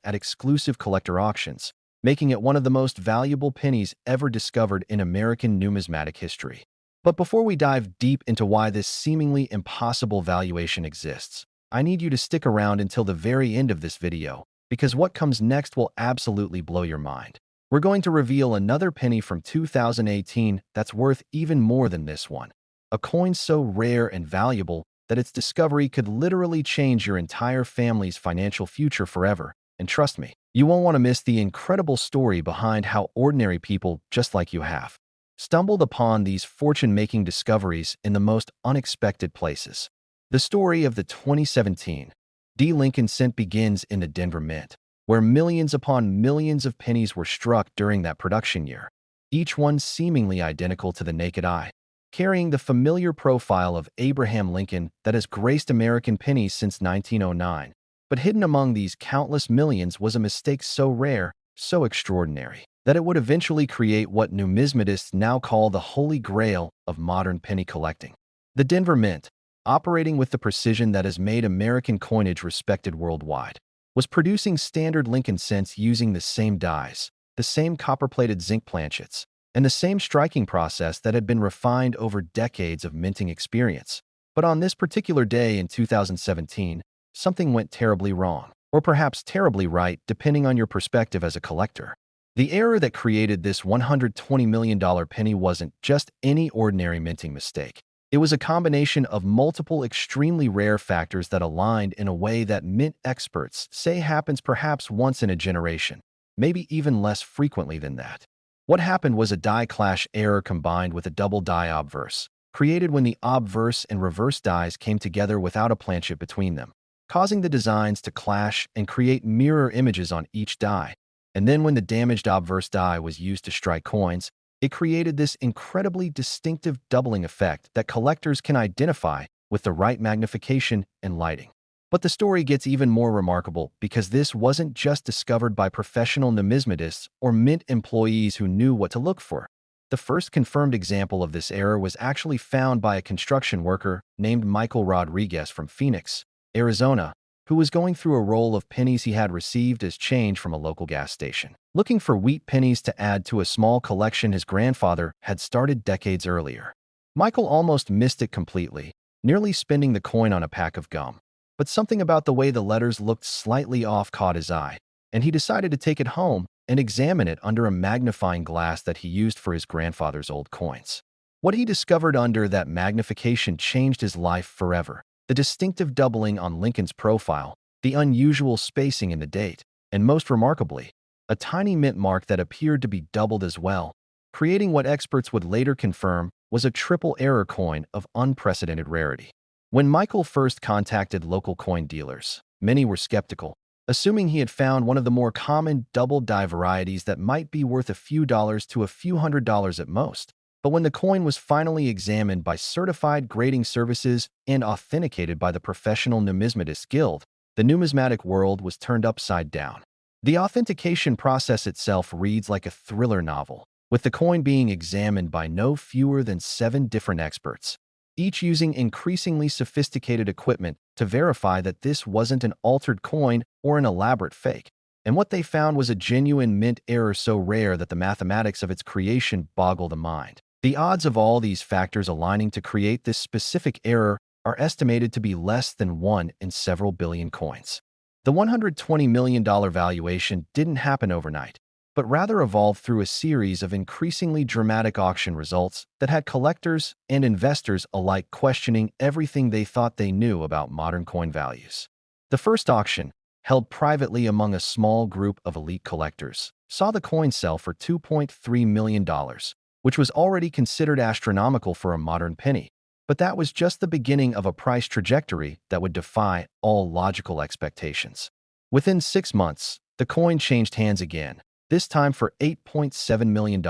at exclusive collector auctions, making it one of the most valuable pennies ever discovered in American numismatic history. But before we dive deep into why this seemingly impossible valuation exists, I need you to stick around until the very end of this video, because what comes next will absolutely blow your mind. We're going to reveal another penny from 2018 that's worth even more than this one. A coin so rare and valuable that its discovery could literally change your entire family's financial future forever. And trust me, you won't want to miss the incredible story behind how ordinary people just like you have stumbled upon these fortune-making discoveries in the most unexpected places. The story of the 2017 D. Lincoln cent begins in the Denver Mint, where millions upon millions of pennies were struck during that production year, each one seemingly identical to the naked eye, carrying the familiar profile of Abraham Lincoln that has graced American pennies since 1909. But hidden among these countless millions was a mistake so rare, so extraordinary, that it would eventually create what numismatists now call the holy grail of modern penny collecting. The Denver Mint, operating with the precision that has made American coinage respected worldwide, was producing standard Lincoln cents using the same dies, the same copper-plated zinc planchets, and the same striking process that had been refined over decades of minting experience. But on this particular day in 2017, something went terribly wrong. or perhaps terribly right depending on your perspective as a collector. The error that created this $120 million penny wasn't just any ordinary minting mistake. It was a combination of multiple extremely rare factors that aligned in a way that mint experts say happens perhaps once in a generation, maybe even less frequently than that. What happened was a die clash error combined with a double die obverse, created when the obverse and reverse dies came together without a planchet between them, causing the designs to clash and create mirror images on each die. And then when the damaged obverse die was used to strike coins, it created this incredibly distinctive doubling effect that collectors can identify with the right magnification and lighting. But the story gets even more remarkable because this wasn't just discovered by professional numismatists or mint employees who knew what to look for. The first confirmed example of this error was actually found by a construction worker named Michael Rodriguez from Phoenix, Arizona, who was going through a roll of pennies he had received as change from a local gas station, looking for wheat pennies to add to a small collection his grandfather had started decades earlier. Michael almost missed it completely, nearly spending the coin on a pack of gum. But something about the way the letters looked slightly off caught his eye, and he decided to take it home and examine it under a magnifying glass that he used for his grandfather's old coins. What he discovered under that magnification changed his life forever. The distinctive doubling on Lincoln's profile, the unusual spacing in the date, and most remarkably, a tiny mint mark that appeared to be doubled as well, creating what experts would later confirm was a triple error coin of unprecedented rarity. When Michael first contacted local coin dealers, many were skeptical, assuming he had found one of the more common double die varieties that might be worth a few dollars to a few $100s at most. But when the coin was finally examined by certified grading services and authenticated by the Professional Numismatists Guild, the numismatic world was turned upside down. The authentication process itself reads like a thriller novel, with the coin being examined by no fewer than 7 different experts, each using increasingly sophisticated equipment to verify that this wasn't an altered coin or an elaborate fake. And what they found was a genuine mint error so rare that the mathematics of its creation boggle the mind. The odds of all these factors aligning to create this specific error are estimated to be less than 1 in several billion coins. The $120 million valuation didn't happen overnight, but rather evolved through a series of increasingly dramatic auction results that had collectors and investors alike questioning everything they thought they knew about modern coin values. The first auction, held privately among a small group of elite collectors, saw the coin sell for $2.3 million, which was already considered astronomical for a modern penny. But that was just the beginning of a price trajectory that would defy all logical expectations. Within 6 months, the coin changed hands again, this time for $8.7 million,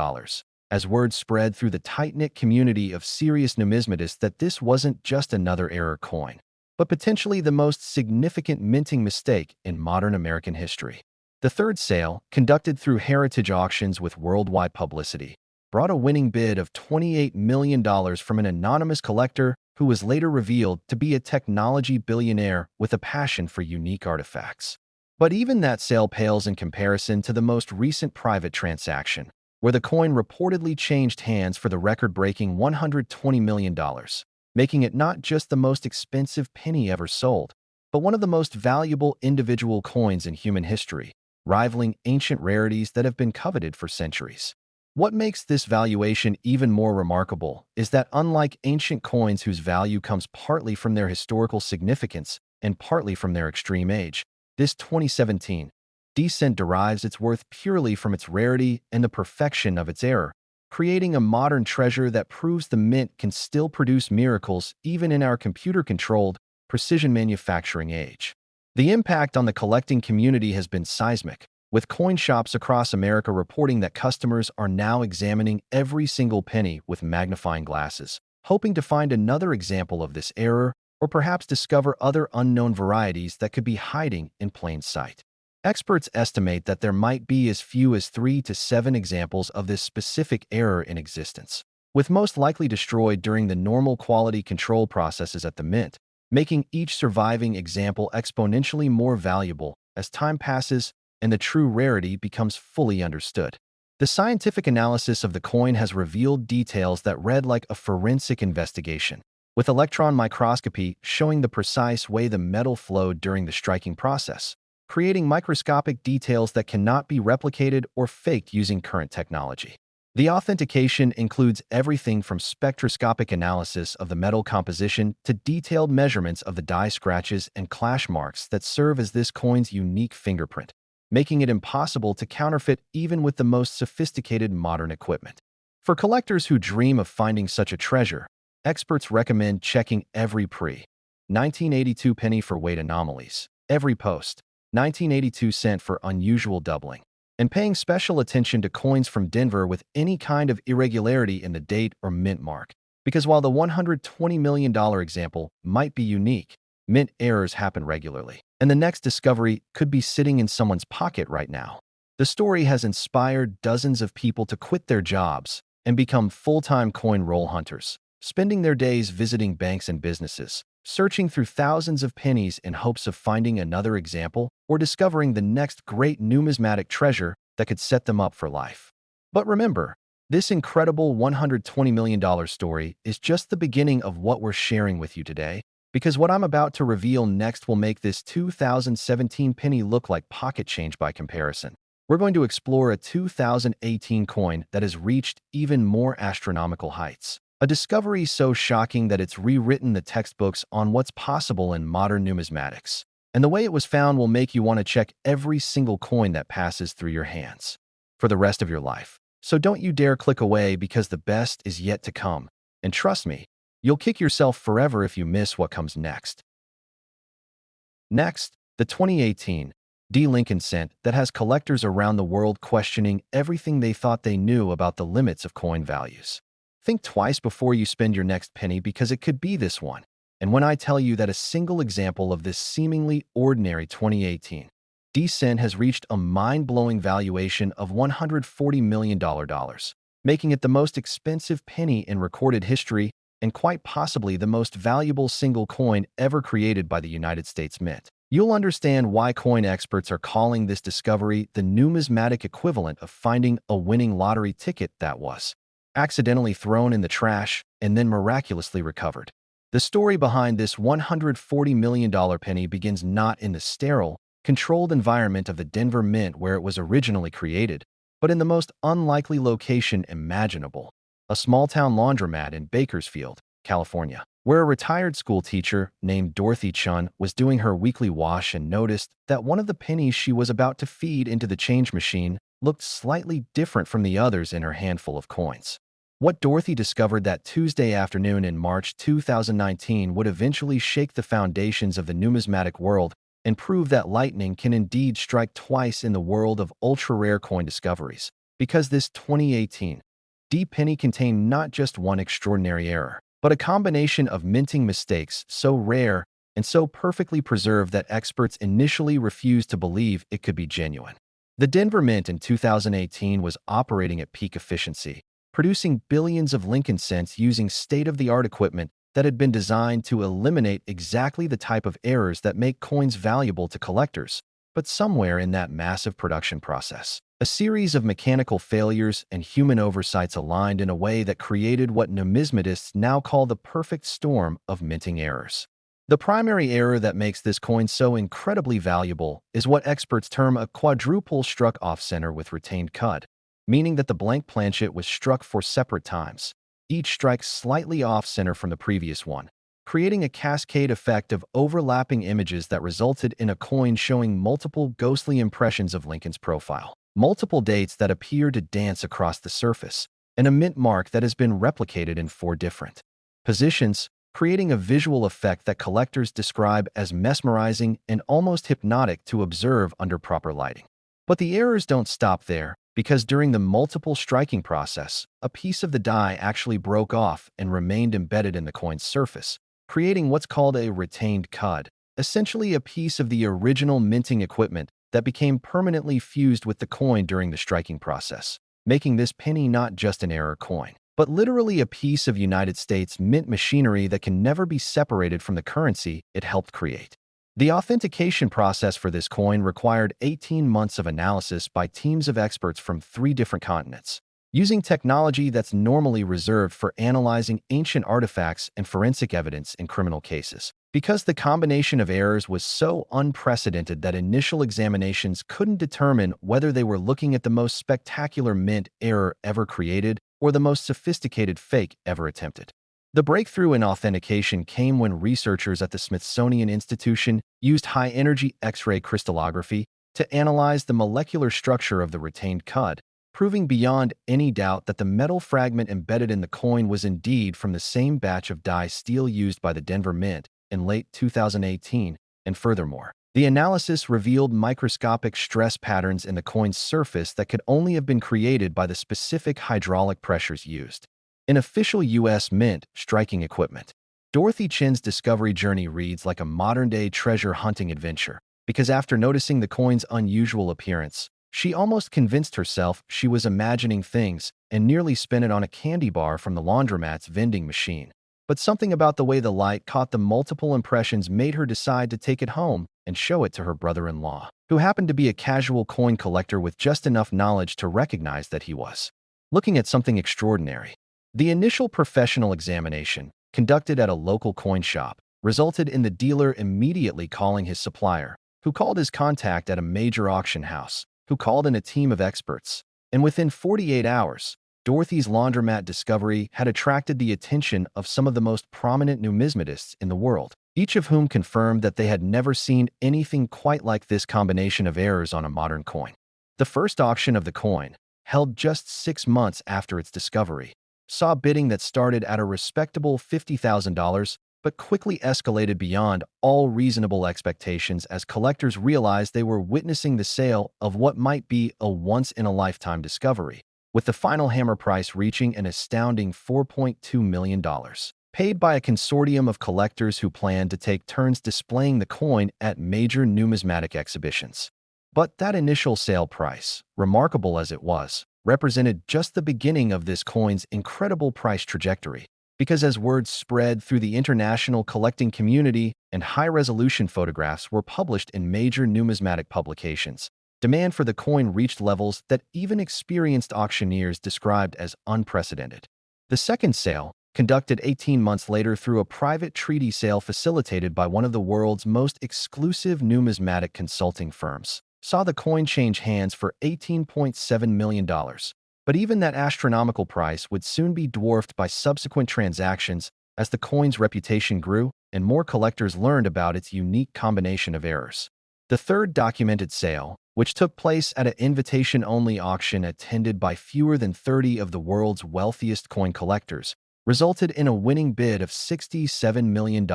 as word spread through the tight-knit community of serious numismatists that this wasn't just another error coin, but potentially the most significant minting mistake in modern American history. The third sale, conducted through heritage auctions with worldwide publicity, brought a winning bid of $28 million from an anonymous collector who was later revealed to be a technology billionaire with a passion for unique artifacts. But even that sale pales in comparison to the most recent private transaction, where the coin reportedly changed hands for the record-breaking $120 million, making it not just the most expensive penny ever sold, but one of the most valuable individual coins in human history, rivaling ancient rarities that have been coveted for centuries. What makes this valuation even more remarkable is that unlike ancient coins whose value comes partly from their historical significance and partly from their extreme age, this 2017 decent derives its worth purely from its rarity and the perfection of its error, creating a modern treasure that proves the mint can still produce miracles even in our computer-controlled, precision manufacturing age. The impact on the collecting community has been seismic, with coin shops across America reporting that customers are now examining every single penny with magnifying glasses, hoping to find another example of this error or perhaps discover other unknown varieties that could be hiding in plain sight. Experts estimate that there might be as few as 3 to 7 examples of this specific error in existence, with most likely destroyed during the normal quality control processes at the mint, making each surviving example exponentially more valuable as time passes and the true rarity becomes fully understood. The scientific analysis of the coin has revealed details that read like a forensic investigation, with electron microscopy showing the precise way the metal flowed during the striking process, creating microscopic details that cannot be replicated or faked using current technology. The authentication includes everything from spectroscopic analysis of the metal composition to detailed measurements of the die scratches and clash marks that serve as this coin's unique fingerprint, making it impossible to counterfeit even with the most sophisticated modern equipment. For collectors who dream of finding such a treasure, experts recommend checking every pre-1982 penny for weight anomalies, every post-1982 cent for unusual doubling, and paying special attention to coins from Denver with any kind of irregularity in the date or mint mark. Because while the $120 million example might be unique, mint errors happen regularly, and the next discovery could be sitting in someone's pocket right now. The story has inspired dozens of people to quit their jobs and become full-time coin roll hunters, spending their days visiting banks and businesses, searching through thousands of pennies in hopes of finding another example or discovering the next great numismatic treasure that could set them up for life. But remember, this incredible $120 million story is just the beginning of what we're sharing with you today, because what I'm about to reveal next will make this 2017 penny look like pocket change by comparison. We're going to explore a 2018 coin that has reached even more astronomical heights. A discovery so shocking that it's rewritten the textbooks on what's possible in modern numismatics. And the way it was found will make you want to check every single coin that passes through your hands for the rest of your life. So don't you dare click away, because the best is yet to come. And trust me, you'll kick yourself forever if you miss what comes next. Next, the 2018 D. Lincoln cent that has collectors around the world questioning everything they thought they knew about the limits of coin values. Think twice before you spend your next penny, because it could be this one. And when I tell you that a single example of this seemingly ordinary 2018 D cent has reached a mind-blowing valuation of $140 million, making it the most expensive penny in recorded history and quite possibly the most valuable single coin ever created by the United States Mint. You'll understand why coin experts are calling this discovery the numismatic equivalent of finding a winning lottery ticket that was accidentally thrown in the trash and then miraculously recovered. The story behind this $140 million penny begins not in the sterile, controlled environment of the Denver Mint where it was originally created, but in the most unlikely location imaginable, a small-town laundromat in Bakersfield, California, where a retired school teacher named Dorothy Chun was doing her weekly wash and noticed that one of the pennies she was about to feed into the change machine looked slightly different from the others in her handful of coins. What Dorothy discovered that Tuesday afternoon in March 2019 would eventually shake the foundations of the numismatic world and prove that lightning can indeed strike twice in the world of ultra-rare coin discoveries, because this 2018 D penny contained not just one extraordinary error, but a combination of minting mistakes so rare and so perfectly preserved that experts initially refused to believe it could be genuine. The Denver Mint in 2018 was operating at peak efficiency, producing billions of Lincoln cents using state-of-the-art equipment that had been designed to eliminate exactly the type of errors that make coins valuable to collectors. But somewhere in that massive production process, a series of mechanical failures and human oversights aligned in a way that created what numismatists now call the perfect storm of minting errors. The primary error that makes this coin so incredibly valuable is what experts term a quadruple struck off-center with retained cud, meaning that the blank planchet was struck 4 separate times, each strike slightly off-center from the previous one, creating a cascade effect of overlapping images that resulted in a coin showing multiple ghostly impressions of Lincoln's profile, multiple dates that appear to dance across the surface, and a mint mark that has been replicated in 4 different positions, creating a visual effect that collectors describe as mesmerizing and almost hypnotic to observe under proper lighting. But the errors don't stop there, because during the multiple striking process, a piece of the die actually broke off and remained embedded in the coin's surface, creating what's called a retained cud, essentially a piece of the original minting equipment that became permanently fused with the coin during the striking process, making this penny not just an error coin, but literally a piece of United States mint machinery that can never be separated from the currency it helped create. The authentication process for this coin required 18 months of analysis by teams of experts from 3 different continents, using technology that's normally reserved for analyzing ancient artifacts and forensic evidence in criminal cases. Because the combination of errors was so unprecedented that initial examinations couldn't determine whether they were looking at the most spectacular mint error ever created or the most sophisticated fake ever attempted. The breakthrough in authentication came when researchers at the Smithsonian Institution used high-energy X-ray crystallography to analyze the molecular structure of the retained cud, proving beyond any doubt that the metal fragment embedded in the coin was indeed from the same batch of die steel used by the Denver Mint in late 2018, and furthermore, the analysis revealed microscopic stress patterns in the coin's surface that could only have been created by the specific hydraulic pressures used. In official U.S. Mint striking equipment, Dorothy Chen's discovery journey reads like a modern-day treasure hunting adventure, because after noticing the coin's unusual appearance, she almost convinced herself she was imagining things and nearly spent it on a candy bar from the laundromat's vending machine. But something about the way the light caught the multiple impressions made her decide to take it home and show it to her brother-in-law, who happened to be a casual coin collector with just enough knowledge to recognize that he was looking at something extraordinary. The initial professional examination, conducted at a local coin shop, resulted in the dealer immediately calling his supplier, who called his contact at a major auction house, who called in a team of experts. And within 48 hours, Dorothy's laundromat discovery had attracted the attention of some of the most prominent numismatists in the world, each of whom confirmed that they had never seen anything quite like this combination of errors on a modern coin. The first auction of the coin, held just 6 months after its discovery, saw bidding that started at a respectable $50,000 but quickly escalated beyond all reasonable expectations as collectors realized they were witnessing the sale of what might be a once-in-a-lifetime discovery, with the final hammer price reaching an astounding $4.2 million, paid by a consortium of collectors who planned to take turns displaying the coin at major numismatic exhibitions. But that initial sale price, remarkable as it was, represented just the beginning of this coin's incredible price trajectory, because as word spread through the international collecting community and high-resolution photographs were published in major numismatic publications, demand for the coin reached levels that even experienced auctioneers described as unprecedented. The second sale, conducted 18 months later through a private treaty sale facilitated by one of the world's most exclusive numismatic consulting firms, saw the coin change hands for $18.7 million. But even that astronomical price would soon be dwarfed by subsequent transactions as the coin's reputation grew and more collectors learned about its unique combination of errors. The third documented sale, which took place at an invitation-only auction attended by fewer than 30 of the world's wealthiest coin collectors, resulted in a winning bid of $67 million,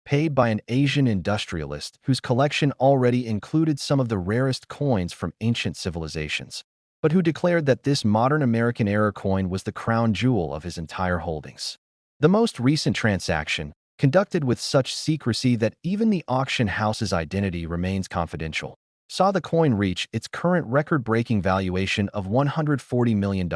paid by an Asian industrialist whose collection already included some of the rarest coins from ancient civilizations, but who declared that this modern American era coin was the crown jewel of his entire holdings. The most recent transaction, conducted with such secrecy that even the auction house's identity remains confidential, saw the coin reach its current record-breaking valuation of $140 million,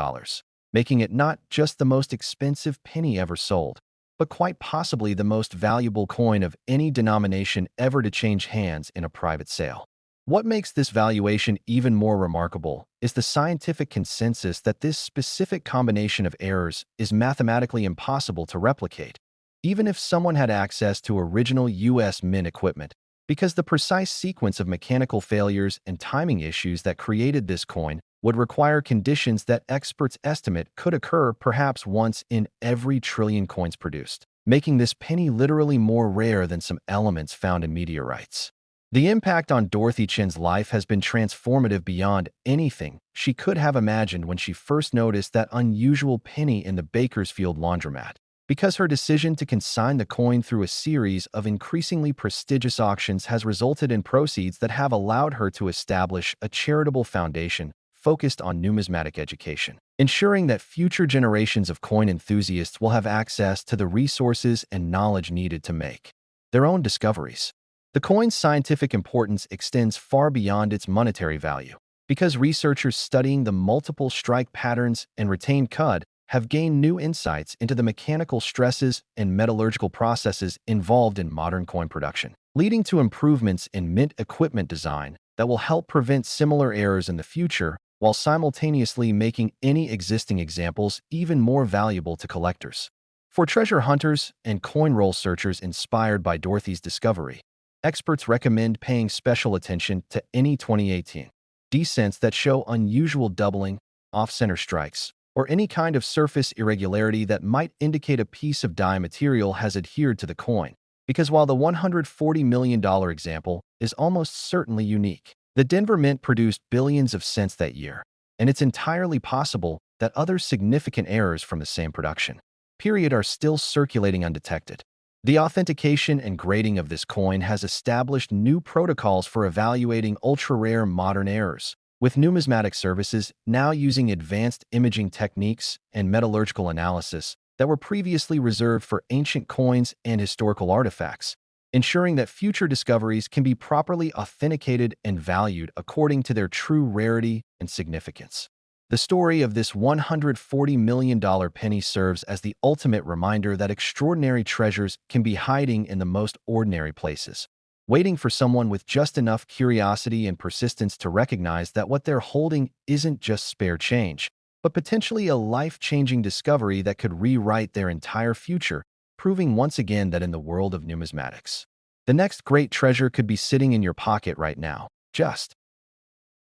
making it not just the most expensive penny ever sold, but quite possibly the most valuable coin of any denomination ever to change hands in a private sale. What makes this valuation even more remarkable is the scientific consensus that this specific combination of errors is mathematically impossible to replicate, even if someone had access to original U.S. Mint equipment, because the precise sequence of mechanical failures and timing issues that created this coin would require conditions that experts estimate could occur perhaps once in every trillion coins produced, making this penny literally more rare than some elements found in meteorites. The impact on Dorothy Chen's life has been transformative beyond anything she could have imagined when she first noticed that unusual penny in the Bakersfield laundromat, because her decision to consign the coin through a series of increasingly prestigious auctions has resulted in proceeds that have allowed her to establish a charitable foundation focused on numismatic education, ensuring that future generations of coin enthusiasts will have access to the resources and knowledge needed to make their own discoveries. The coin's scientific importance extends far beyond its monetary value, because researchers studying the multiple strike patterns and retained cud have gained new insights into the mechanical stresses and metallurgical processes involved in modern coin production, leading to improvements in mint equipment design that will help prevent similar errors in the future while simultaneously making any existing examples even more valuable to collectors. For treasure hunters and coin roll searchers inspired by Dorothy's discovery, experts recommend paying special attention to any 2018 D-cents that show unusual doubling, off-center strikes, or any kind of surface irregularity that might indicate a piece of dye material has adhered to the coin. Because while the $140 million example is almost certainly unique, the Denver Mint produced billions of cents that year, and it's entirely possible that other significant errors from the same production period are still circulating undetected. The authentication and grading of this coin has established new protocols for evaluating ultra-rare modern errors, with numismatic services now using advanced imaging techniques and metallurgical analysis that were previously reserved for ancient coins and historical artifacts, ensuring that future discoveries can be properly authenticated and valued according to their true rarity and significance. The story of this $140 million penny serves as the ultimate reminder that extraordinary treasures can be hiding in the most ordinary places, waiting for someone with just enough curiosity and persistence to recognize that what they're holding isn't just spare change, but potentially a life-changing discovery that could rewrite their entire future, proving once again that in the world of numismatics, the next great treasure could be sitting in your pocket right now. Just